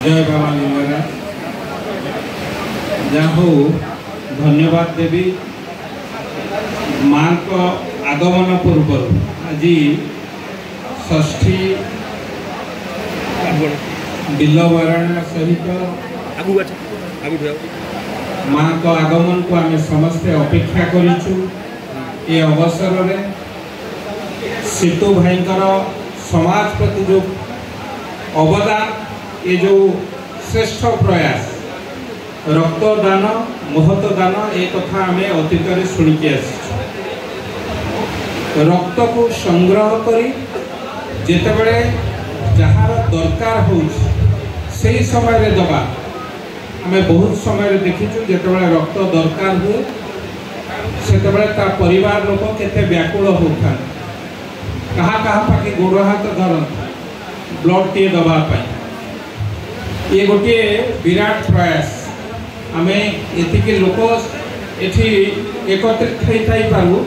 जय बाबा लिंगरा जाहू धन्यवाद देवी माँ को आगमन पूर्व आज षष्ठी बिलवरण सहित माँ को आगमन को आम समस्ते अपेक्षा करूँ। ये अवसर में सीतू भाई समाज प्रति जो अवदान ये जो श्रेष्ठ प्रयास रक्तदान महत्वदान ये कथा आम अतीत शुणिकी रक्त को संग्रह करी जितेबले जार दरकार हो समय दबा आम बहुत समय देखीचु जितेबले रक्त दरकार हुए से परिवार लोक केते व्याकुल होता कहा पाखे गोड़ हाथ धर ब्लड टे दवापाई ये गोटे विराट प्रयास आम ये लोक ये एकत्रित हो पारू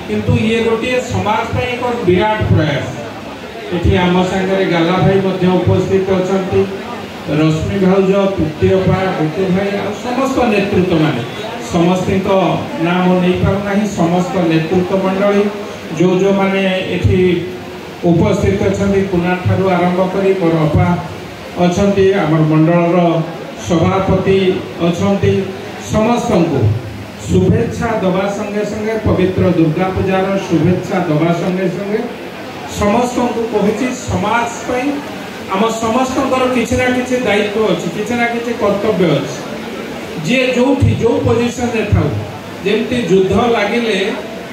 किंतु ये गोटे समाज एक विराट प्रयास ये आम सागर गाला भाई उपस्थित अच्छा रश्मि भाउज तृतीय पा गोटे भाई समस्त नेतृत्व मान समस्त नाम नहीं पारना समस्त नेतृत्व मंडली जो जो माने ये उपस्थित अच्छा कुना ठारू आरंभ करी मोर अपा अच्छा आमर मंडल सभापति अच्छा समस्त को शुभेच्छा दबा संगे संगे पवित्र दुर्गा पूजार शुभेच्छा दबा संगे संगे समस्त को कही समाज आम समस्त किसी ना कि दायित्व अच्छी किसी ना कि कर्तव्य अच्छी जी जो पोजिशन रे था जमती युद्ध लगिले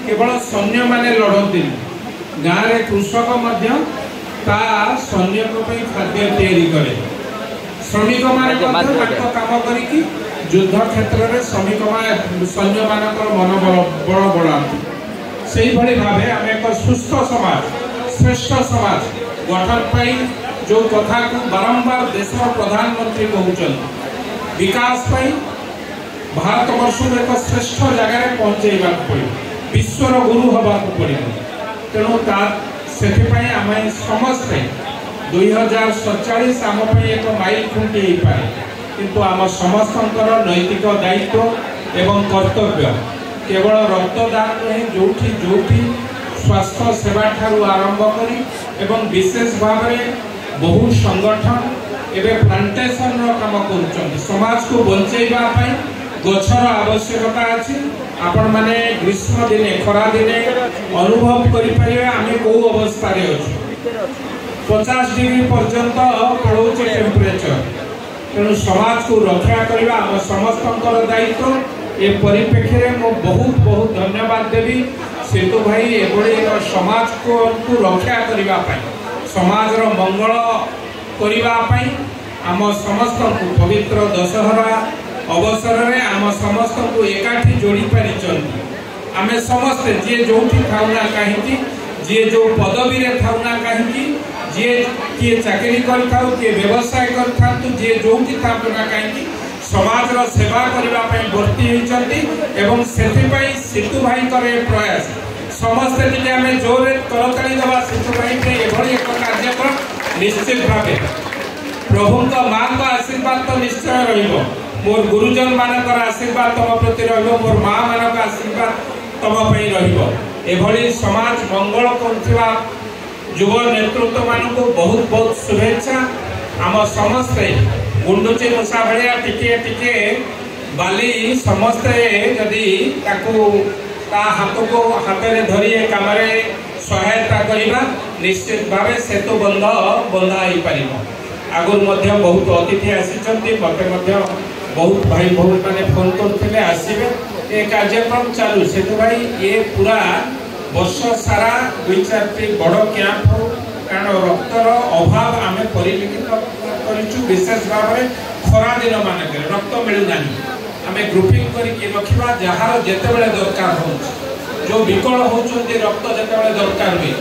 केवल सैन्य माने लड़ती गाँव में कृषक सैन्य खाद्य तैयारी करे श्रमिक माने काम करी युद्ध क्षेत्र में श्रमिक सैन्य मानकर मनोबल बड़ बढ़ाती से भाव आम एक सुस्थ समाज श्रेष्ठ समाज गठन पाई जो कथा को बारंबार देश प्रधानमंत्री कहते विकास पाई भारत वर्ष में एक श्रेष्ठ जगह पहुँचेगा पड़े विश्वर गुरु हवा पड़े तेणु से आम समस्ते 2047 आम एक माइल खुंटी हो पाए किंतु आम समस्त नैतिक दायित्व एवं कर्तव्य केवल रक्तदान नुहे जो स्वास्थ्य सेवा ठारू आरंभ करी एवं विशेष भाव में बहु संगठन एवं प्लांटेशन काम कर समाज को बचेगा गछर आवश्यकता अच्छी आपण माने ग्रीष्म दिने खरा दिने अनुभव करें आम कौ अवस्था 50 डिग्री पर्यंत पड़ोचे टेम्परेचर तेणु समाज को रक्षा करने आम समस्त दायित्व ये परिप्रेक्षी में बहुत बहुत धन्यवाद देवी सेतु भाई एभली समाज को रक्षा करने समाज मंगल करने आम समस्त पवित्र दशहरा अवसर में आम समस्त को एकाठी जोड़ी पारी आम समस्ते जी जो थाउना कहीं जी जो पदवी थाउना कहीं जी किए चाकरी किए व्यवसाय करूँ जी जो थाना कहीं समाज सेवा करने भर्ती होती सीतू भाई प्रयास समस्ते टे आम जोर करताली दबा सीतू भाई एभली एक कार्यक्रम निश्चित भाव प्रभु माँ का आशीर्वाद तो निश्चय रही मोर गुरुजन मानकर आशीर्वाद तम प्रति मोर माँ मान आशीर्वाद तम रही समाज मंगल कर युव नेतृत्व मान को बहुत बहुत शुभेच्छा आम समस्ते गुंडुची मूषा भाया टिके टिके बाली समस्ते जदि हाथ को हाथ में धरी काम सहायता करवा निश्चित भाव सेतु बंधा हो पार आगुरी बहुत अतिथि आसी मत बहुत भाई बहुत मैंने फोन करते आसवे ये कार्यक्रम चालू से भाई ये पूरा वर्ष सारा 2-4 बड़ कैंप हो कारण रक्तर अभाव आम परिलक्षित कर विशेष भाव में खरा दिन मानक रक्त मिलूना आम ग्रुपिंग करके रखा जार जिते दरकार हो जो विकल होती रक्त जिते दरकार हुए।